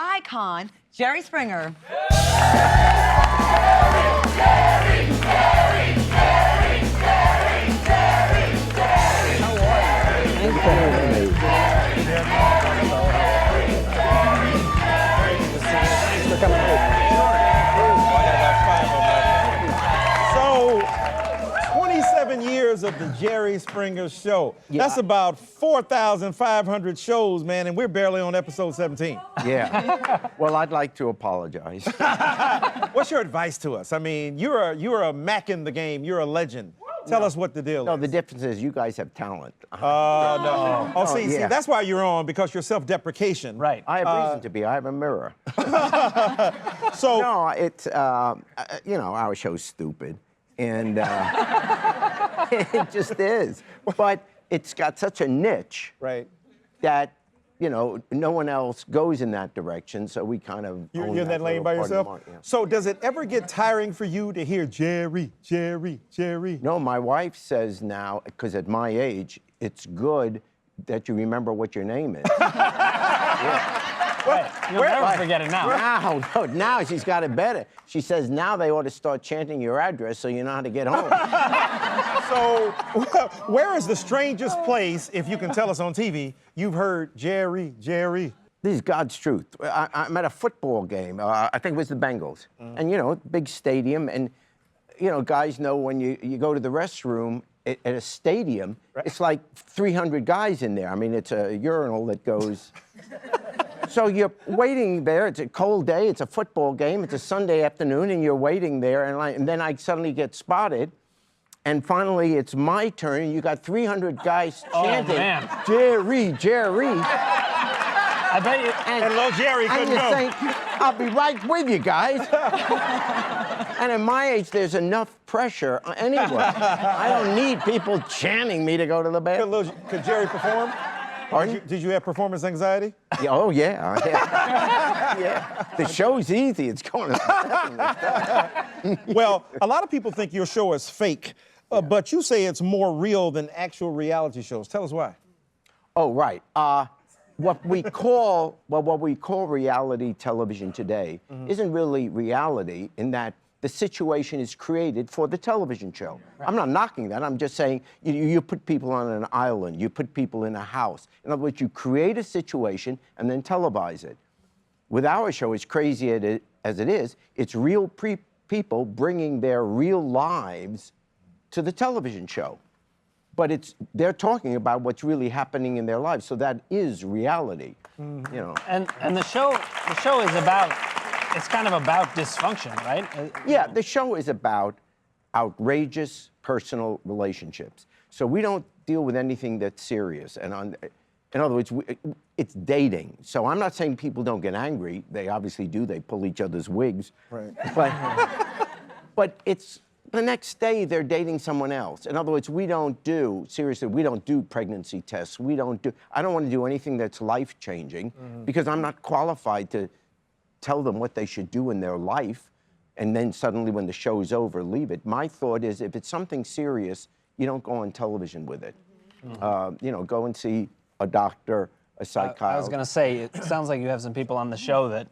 icon, Jerry Springer. So, 27 years of the Jerry Springer Show. Yeah. That's about 4,500 shows, man, and we're barely on episode 17. Yeah. Well, I'd like to apologize. What's your advice to us? I mean, you're a Mac in the game. You're a legend. Tell us what the deal No, is. the difference is you guys have talent. Oh, no. Oh, see, yeah. that's why you're on, because you're self-deprecation. Right. I have reason to be. I have a mirror. So, No, it's, you know, our show's stupid. And it just is. But it's got such a niche right. that, you know, no one else goes in that direction, so we kind of You're own in that lane little by part of the yourself? market, yeah. So does it ever get tiring for you to hear Jerry, Jerry, Jerry? No, my wife says now, because at my age, it's good that you remember what your name is. You'll never forget it now. Now she's got it better. She says now they ought to start chanting your address so you know how to get home. So where is the strangest place, if you can tell us on TV, you've heard Jerry, Jerry? This is God's truth. I'm at a football game. I think it was the Bengals. And, you know, big stadium. And, you know, guys know when you go to the restroom at a stadium, it's like 300 guys in there. I mean, it's a urinal that goes... So you're waiting there. It's a cold day. It's a football game. It's a Sunday afternoon, and you're waiting there. And then I suddenly get spotted. And finally, it's my turn. And you got 300 guys chanting, man. Jerry, Jerry. I bet you. And little Jerry And couldn't you go. think, I'll be right with you guys. And at my age, there's enough pressure anyway. I don't need people chanting me to go to the bathroom. Could Jerry perform? Pardon? Did you have performance anxiety? Yeah, oh, yeah. Yeah. The show's easy. It's going to... Well, a lot of people think your show is fake, but you say it's more real than actual reality shows. Tell us why. Oh, right. What we call reality television today isn't really reality in that the situation is created for the television show. Right. I'm not knocking that. I'm just saying you put people on an island. You put people in a house. In other words, you create a situation and then televise it. With our show, as crazy as it is, it's real people bringing their real lives to the television show. But they're talking about what's really happening in their lives, so that is reality, you know. And the show is about, it's kind of about dysfunction, right? Yeah, the show is about outrageous personal relationships. So we don't deal with anything that's serious. And in other words, it's dating. So I'm not saying people don't get angry. They obviously do. They pull each other's wigs. Right. But it's the next day they're dating someone else. In other words, we don't do pregnancy tests. I don't want to do anything that's life-changing because I'm not qualified to tell them what they should do in their life, and then suddenly when the show's over, leave it. My thought is if it's something serious, you don't go on television with it. You know, go and see a doctor, a psychiatrist. I was going to say, it sounds like you have some people on the show that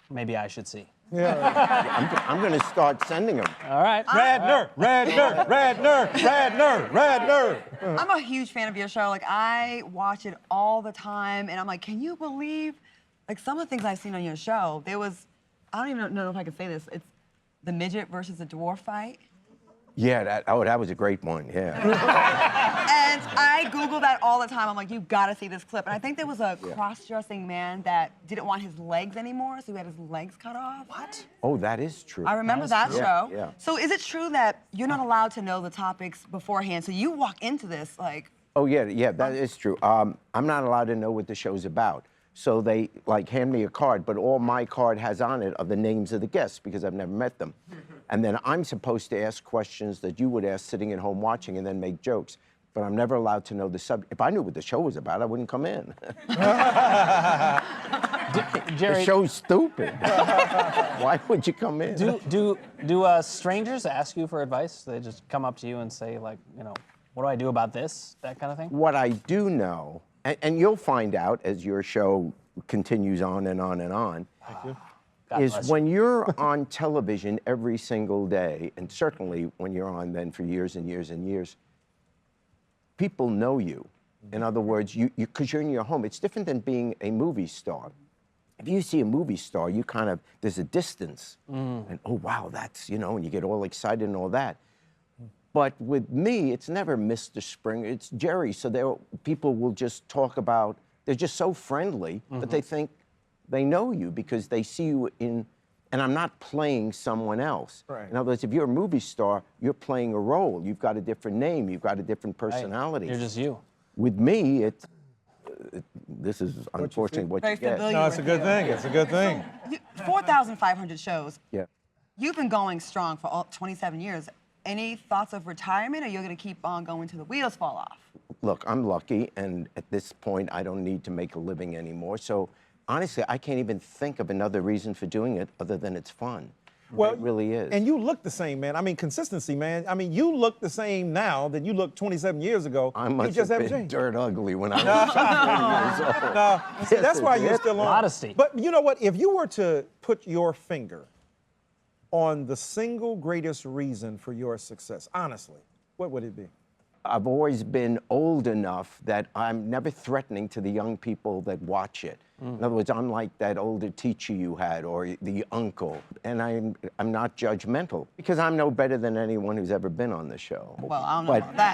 maybe I should see. Yeah. I'm going to start sending them. All right. Radner. I'm a huge fan of your show. Like, I watch it all the time, and I'm like, can you believe, like, some of the things I've seen on your show? There was, I don't even know if I can say this, it's the midget versus the dwarf fight. Yeah, that was a great one, yeah. And I Google that all the time. I'm like, you gotta see this clip. And I think there was a cross-dressing man that didn't want his legs anymore, so he had his legs cut off. What? Oh, that is true. I remember that show. Yeah. So is it true that you're not allowed to know the topics beforehand? So you walk into this like... Oh, yeah, that is true. I'm not allowed to know what the show's about. So they, like, hand me a card, but all my card has on it are the names of the guests because I've never met them. And then I'm supposed to ask questions that you would ask sitting at home watching and then make jokes. But I'm never allowed to know the subject. If I knew what the show was about, I wouldn't come in. Jerry, the show's stupid. Why would you come in? Do strangers ask you for advice? They just come up to you and say, like, you know, what do I do about this? That kind of thing? What I do know, and you'll find out as your show continues on and on and on, God is bless when you're on television every single day, and certainly when you're on then for years and years and years, people know you. In other words, because you're in your home. It's different than being a movie star. If you see a movie star, you kind of, there's a distance. And, oh, wow, that's, you know, and you get all excited and all that. But with me, it's never Mr. Springer, it's Jerry. So people will just talk about, they're just so friendly, but they think they know you because they see you in, and I'm not playing someone else. Right. In other words, if you're a movie star, you're playing a role. You've got a different name, you've got a different personality. You're just you. With me, this is unfortunately what Very you get. familiar No, it's a with good you. thing. It's a good thing. 4,500 shows. Yeah. You've been going strong for 27 years. Any thoughts of retirement, or you're going to keep on going till the wheels fall off? Look, I'm lucky, and at this point, I don't need to make a living anymore. So honestly, I can't even think of another reason for doing it other than it's fun. Well, it really is. And you look the same, man. I mean, consistency, man. I mean, you look the same now than you looked 27 years ago. I You must just have haven't been changed. dirt ugly when I was 20 years old. No, see, that's why you're still on. Modesty. But you know what? If you were to put your finger on the single greatest reason for your success, honestly, what would it be? I've always been old enough that I'm never threatening to the young people that watch it. In other words, I'm like that older teacher you had or the uncle. And I'm not judgmental because I'm no better than anyone who's ever been on the show. Well, I don't know But about that.